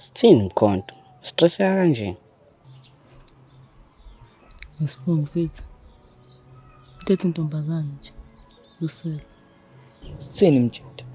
Sithini Mkhonto? Stress ya kanje? Sphongo mfethu. Uthethe intombazane nje. Usele. Sithini mjida?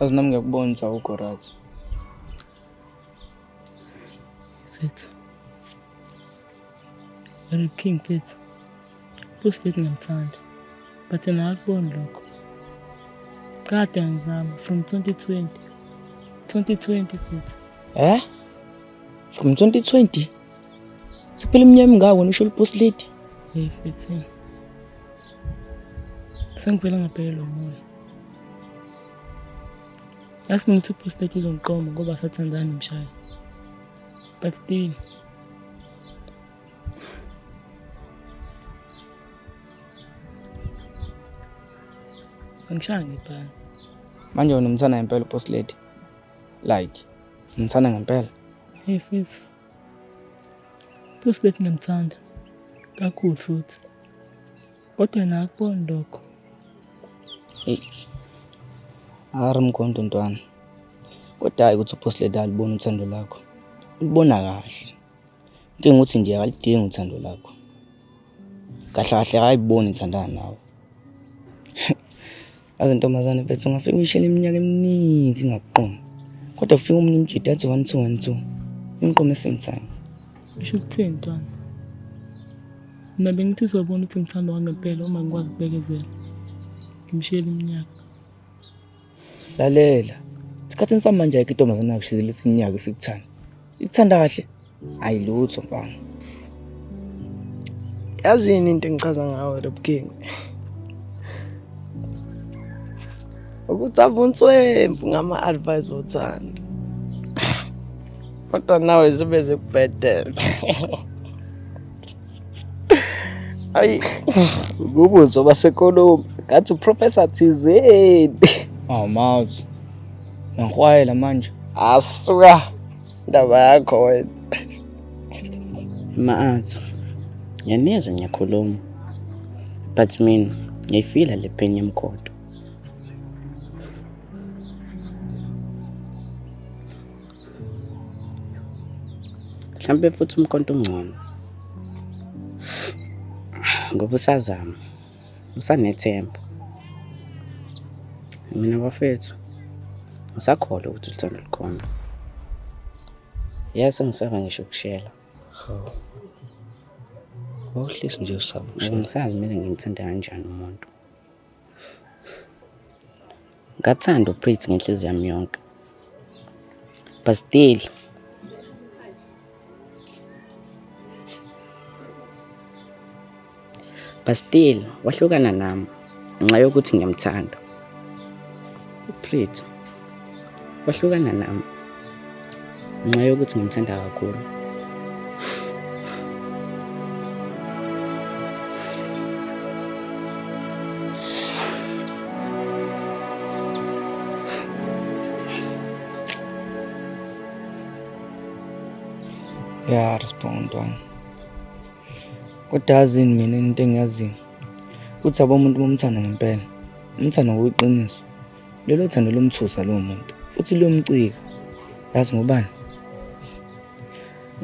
Azinami ngiyakubona ukuthi awukho right. Mfethu. Yari king mfethu. Post late ngiyamthanda. But yena akuboni lokho. Kade ngizama from 2020. 2020 mfethu. From 2020? Siphela iminyaka engaka wena usho post late? Hey mfethu. Sengivela ngaphelelwa umoya. Yazi ngithi post late uzongiqoma ngoba sathandana Mshay. But still sangishaya ngibhani. Manje wena umthanda ngempela post late. Like umthanda ngempela. Hey mfethu. Post late ngiyamthanda. Kakhulu futhi. Kodwa yena akuboni lokho. Mkhonto ntwana. Kodwa hayi ukuthi post late alibona uthando lakho. Ulibona kahle. Inkinga ukuthi nje akalidingi uthando lakho. Kahle kahle akayiboni ithandana nawe. Azintombazane bethu ungafika uyishela iminyaka eminingi ngakuqoma. Kodwa ufika umuntu umjida athi 1212. Umqome sengithanda. Usho ukuthini ntwana? Mina bengithi uzobona ukuthi ngithanda wangempela uma ngikwazi ukubekezela. Ngimshiyela iminyaka. Lalela. Isikhathini samanje ayikho intombazane akushizelisa iminyaka ifika ukuthanda. Ikuthanda kahle. Ayilutho mfana. Yazini into engichaza ngawe King. Ukuthi abuntswembu ngama-advice othando. Kodwa nawe zibe zikubhedela. Ayi, Kubuzo basekolombi. Ngathi uprofessor thizeni. Mouth. Ngihwayela manje. asuka ndaba yakho wena. Ma-art. Ngiyanezwa ngiyakhuluma. But mina ngiyifila le pain yemkhonto. Mhlambe futhi umkhonto ungcono. Ngoba usazama. Usanethemba. Mina bafethu. Ngisakholwa ukuthi uthando lukhona. Yes, ngisaba ngisho ukushela. Awuhlisi nje usaba ukushela. Ngisazi mina ngimthanda kanjani umuntu. Ngathanda uPretty ngenhliziyo yami yonke. But still wahlukana nami ngenxa yokuthi ngiyamthanda. uPretty wahlukana nami ngenxa yokuthi ngimthanda kakhulu. Ya, respondwana. Kodwa yazini mina into engiyaziyo. Uthi abomuntu bomthanda ngempela. Umthanda ngokuqiniso. Lelo thando lomthusa lo muntu. Futhi lomcika. Yazi ngobani?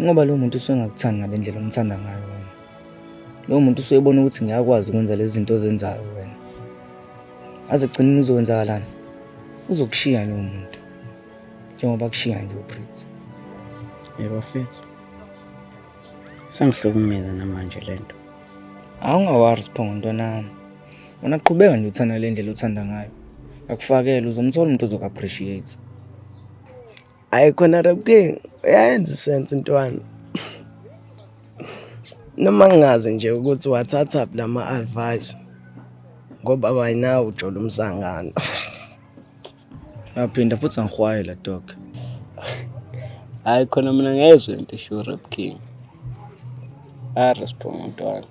Ngoba lo muntu usengakuthandi ngalendlela omthanda ngayo wena. Lo muntu usuyebona ukuthi ngiyakwazi ukwenza lezi zinto ozenzayo wena. Aze gcinini uzokwenzakalani? Uzokushiya lo muntu. Njengoba kushiya nje uPretty. Yebo mfethu. Sangihlukumeza namanje lento. Awungawari Sphongo ntwanami. Wona qhubeka nje uthanda le ndlela uthanda ngayo. Akufakele uzomthola umuntu ozoku-appreciate. Hayi khona King, uyayenza sense ntwana. Noma ngingazi nje ukuthi wathatha lama advice ngoba wayina ujola umsangano. Laphinda futhi ngihwayela dog. Hayi khona mina ngezwe into esho Rap King. Sphongo ntwana.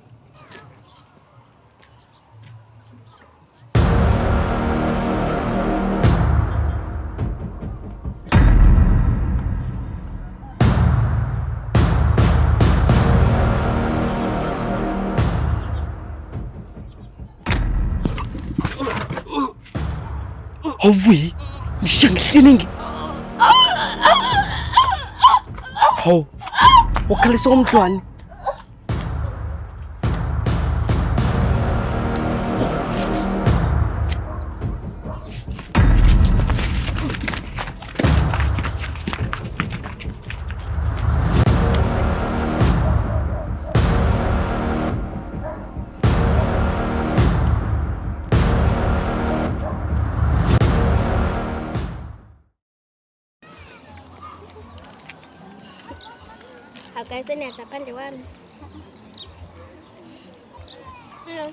Hawi, mshangihlini Hawu, wakhalisa umdlwane. Akasenetha phandle kwami. Hello.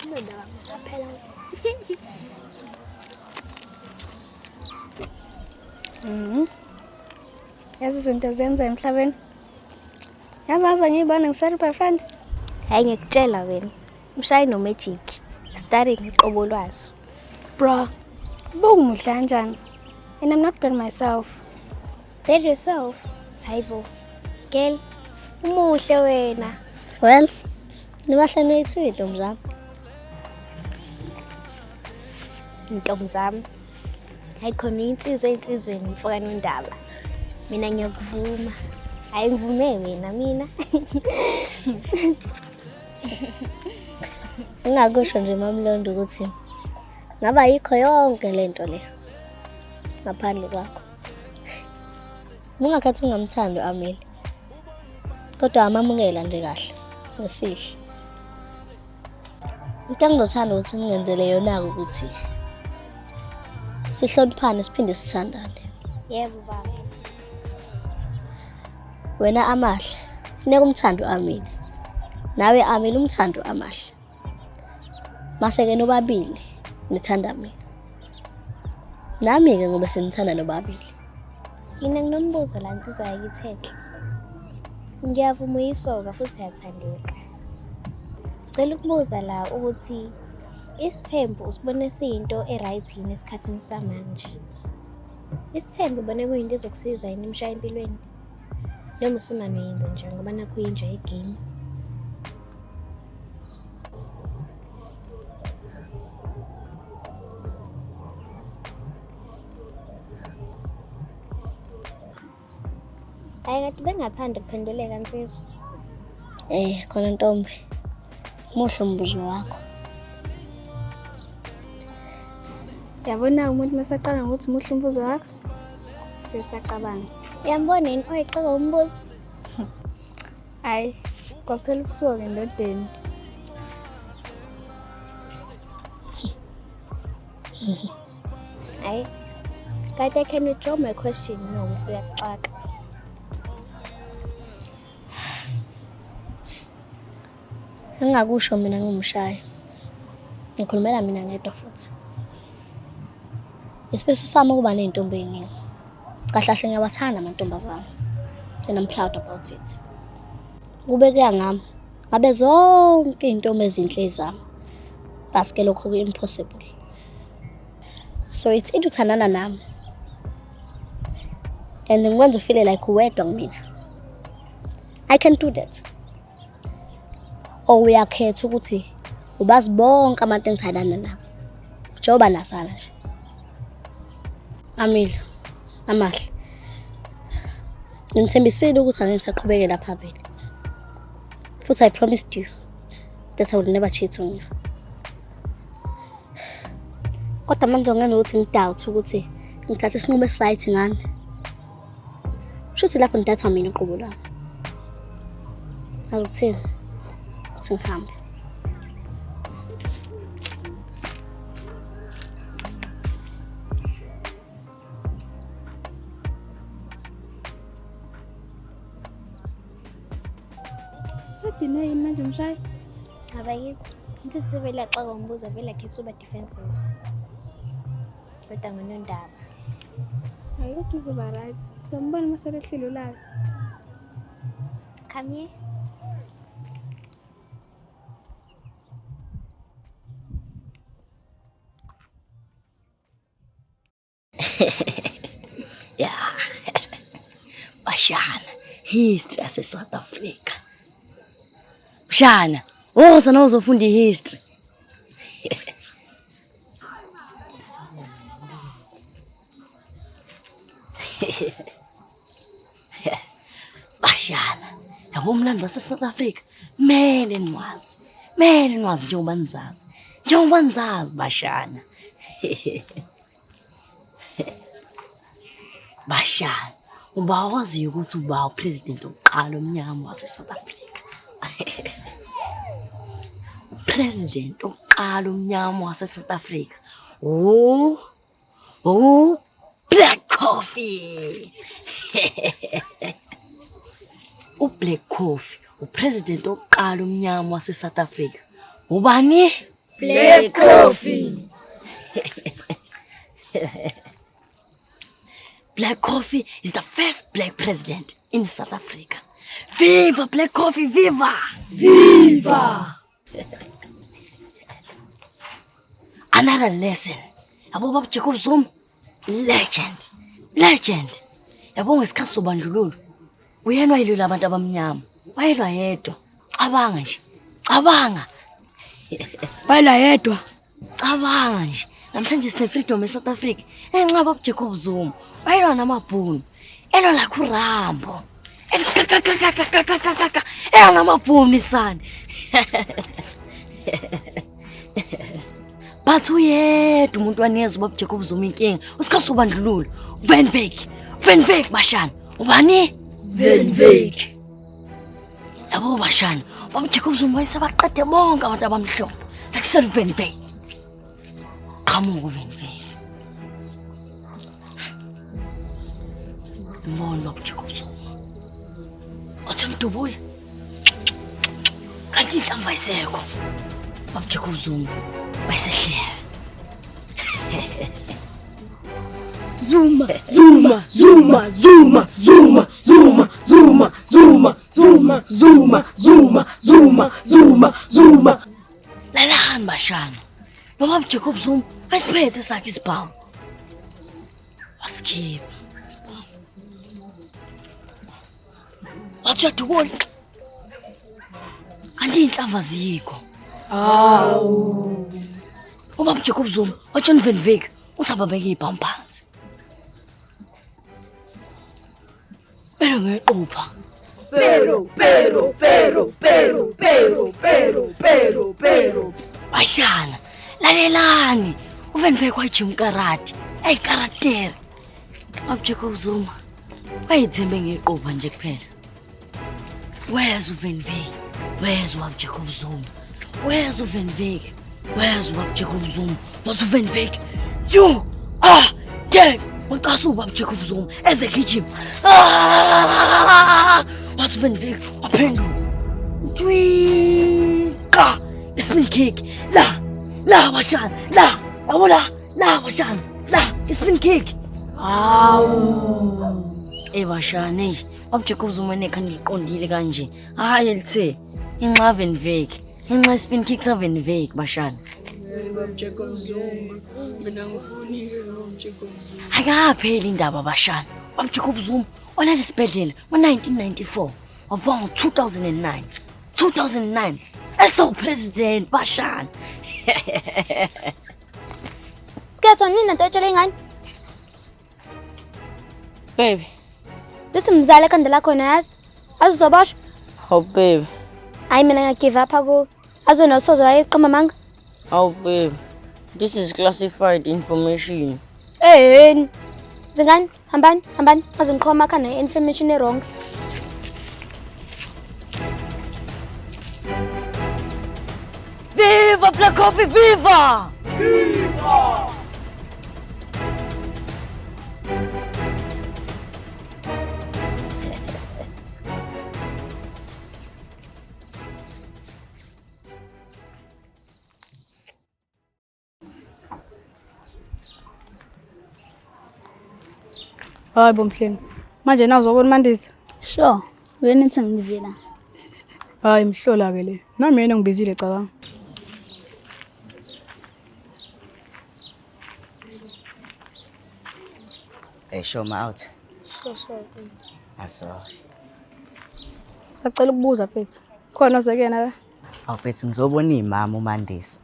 Ndoda wami aphela. Yazi izinto zenza emhlabeni. Yazaza ngiyibona ngisari boyfriend. Hayi ngikutshela wena. Mshay no magic. Starting iqobo lwaso. Bro, bungumuhle kanjani? And I'm not bad myself. Bad yourself? Hayibo. Girl, umuhle wena. Well, nibahlanu yethu intombi zami. Intombi zami. Hayi khona insizwe insizweni mfoka nondaba. Mina ngiyakuvuma. Hayi ngivume wena mina. Ungakusho nje mamlondo ukuthi ngaba yikho yonke lento le. Ngaphandle kwakho. Ungakhathi ungamthandi Ameli. Kodwa amamukela nje kahle ngesihle. Into engizothanda ukuthi ngenzele yona ukuthi sihloniphane siphinde sithandane. Yebo baba. Wena Amahle, funeka umthando Ameli. Nawe Ameli umthando Amahle. Maseke nobabili nithanda mina. Nami ke ngoba senithanda nobabili. Mina nginombuzo la nsizwa yakitheke. Ngiyavuma uyisoka futhi yathandeka. Cela ukubuza la ukuthi isithembu usibone siyinto eright yini esikhathini samanje. Isithembu ubone kuyinto ezokusiza yini Mshay empilweni. Noma usumane yini nje ngoba nakho enjoy igame. Hayi ngathi bengathanda ukuphenduleka nsizwa. Khona ntombi. Muhle umbuzo wakho. Yabona umuntu masaqala ngokuthi muhle umbuzo wakho. Sesacabanga. Yambona yini oyixoxa umbuzo? Hayi, kwaphela ubusoke ndodeni. Hayi. Kade can you draw my question nokuthi uyaxaka? Engakusho mina ngumshayi. Ngikhulumela mina ngedwa futhi. Isifiso sami ukuba nezintombi eziningi. Kahle kahle ngiyawathanda amantombazane. And I'm proud about it. Kube kuya ngami. Ngabe zonke izintombi ezinhle zami. But ke lokho ku impossible. So it's into uthandana nami. And ngikwenza ufeel like uwedwa kumina. I can do that. Uyakhetha ukuthi ubazi bonke abantu engithandana nabo. Njengoba nasana nje. Ameli, Amahle. Ngithembisile ukuthi angeke ngisaqhubekela phambili. Futhi I promised you that I will never cheat on you. Kodwa manje ngenokuthi ngidoubt ukuthi ngithathe isinqumo esiright ngani. Shuthi lapho ngidathwa mina uqobo lami. Akuthini? Ngihamba. Sadinwe yini manje Mshay? Abayithi. Ngithi sivela xa ngombuza vela khetha uba defensive. Kodwa ngonondaba. Hayi kodwa uzoba right. Sambona masele ehlelo lakhe. Come here. Yeah. Bashana, history yase South Africa. Bashana, wozana uzofunda history. bashana. Yabo umlando wase-South Africa. Mele nwazi. Mele nwazi njengoba nizazi. Njengoba nizazi bashana. Bashana. Uba wazi ukuthi uba upresident oqala omnyama wase-South Africa. President oqala omnyama wase-South Africa. Oh, Black Coffee. Black Coffee, upresident oqala omnyama wase-South Africa. Ubani? Black Coffee. Black Coffee is the first black president in South Africa. Viva Black Coffee, viva! Viva! Another lesson. Yabo Baba Jacob Zuma, legend. Yabo ngesikhathi sobandlululo. Uyena wayilwela abantu abamnyama. Wayelwa yedwa. Cabanga nje. Wayelwa yedwa. Cabanga nje. Namhlanje sine freedom eSouth Africa. Enxa Baba Jacob Zuma. Wayelwa namabhunu. Elwa la kuRambo. Elwa namabhunu isani. But uyedwa umuntu wanezwe Baba Jacob Zuma inkinga. Usikhathi sobandlululo. Van Wyk bashana. Ubani? Van Wyk. Yabo bashana. Baba Jacob Zuma wayesabaqede bonke abantu abamhlophe. Sekusele Van Wyk. Qhamuka uVan Wyk. Mbona Baba Jacob Zuma? Wathi mdubula. Kanti inhlamba isekho. Baba Jacob Zuma wayesehlele. Zuma. Lalani bashana. Baba Jacob Zuma asiphethe sakhe isibhamu. Wasikhipha isibhamu. Wathi uyadubula. Kanti inhlamba zikho. Ubaba Jacob Zuma watshona Van Wyk uthi ababeke ibhamu phansi. Belo ngequpha. Pero. Bashana, lalelani. uVan Wyk wayijima karate. Karate. Baba Jacob Zuma wayithembe ngequpha nje kuphela. Where's uVan Wyk? Where's Baba Jacob Zuma? Where's uVan Wyk? Where's Baba Jacob Zuma? What's uVan Wyk? You are dead. Waqasa uBaba Jacob Zuma ezegijima. What's uVan Wyk? Waphenduka. Ntwika. Spin kick. La bashana. La bashana. La spin kick. Bashana, Baba Jacob Zuma nekhanda liqondile kanje. Hayi lithe inxa Van Wyk. Inxa spin kicks uVan Wyk bashana. Baba Jacob Zuma. Mina ngifuni Baba Jacob Zuma. Akapheli indaba bashana. Baba Jacob Zuma olale esibhedlela ngo1994 wava ngo2009 eso president bashana. Skeleton nini nto etshele ngani? Baby. Lisimzala ekhanda lakho yazi. Azizobosha? Oh baby. Hayi mina ngiyagive up ku. Azona usozo wayeqhama manga. Oh babe. This is classified information. Zingani, hambani. Azingiqhoma kana information wrong. Viva Black Coffee, viva! Hayi bomhlenge. Manje na uzobona Mandisa? Sure. Wena nithi ngizila. Hayi mhlola ke le. Nami yena ngibizile cabanga. Hey, show me out. Sure. Sorry. Sacela ukubuza mfethu. Khona ozekena la? Awufethu ngizobona imama uMandisa.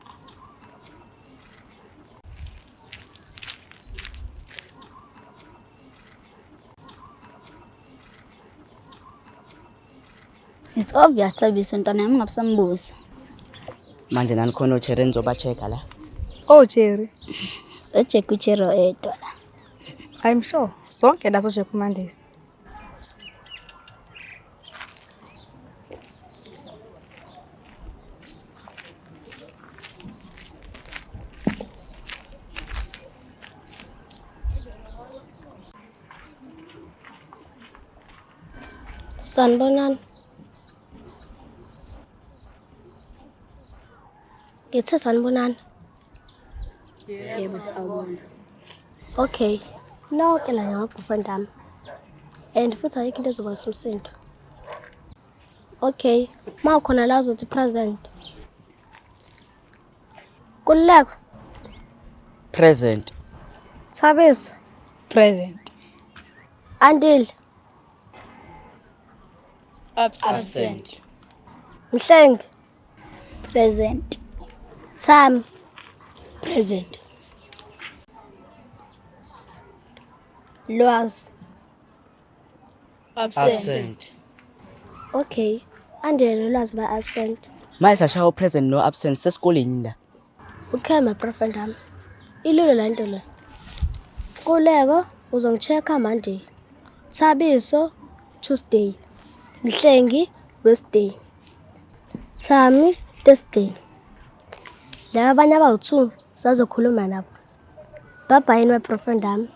It's obvious Thabiso ntwana yami ungabusambuza. Manje nani khona uCherry nizobacheka la. Oh Jerry, So-check uCherry oyedwa la. I'm sure. Sonke la so-check uMandisa. Sanibonani. Ngithe sanibonani. Yebo sawubona. Okay. No ke la ngama-boyfriend ami. And futhi ayikho into ezoba somsindo. Okay. Ma ukhona la uzothi present. Kululeko. Present. Thabiso. Present. Andile. Absent. Mhlengi. Present. Thami. Present. Lwazi. Absent. Okay. Andile nolwazi ba absent. Manje sashaya present no absent sesikoleni la. Okay my boyfriend ami. Ilule la nto le. Kuleko uzongichecka Monday. Thabiso Tuesday. Mhlengi Wednesday. Thami Thursday. La abanye abawu2 sazokhuluma nabo. Bye bye my boyfriend ami.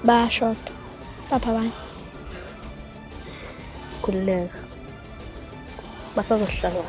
Bayashoda. Lapha abanye. Kululeko. Basazohlala.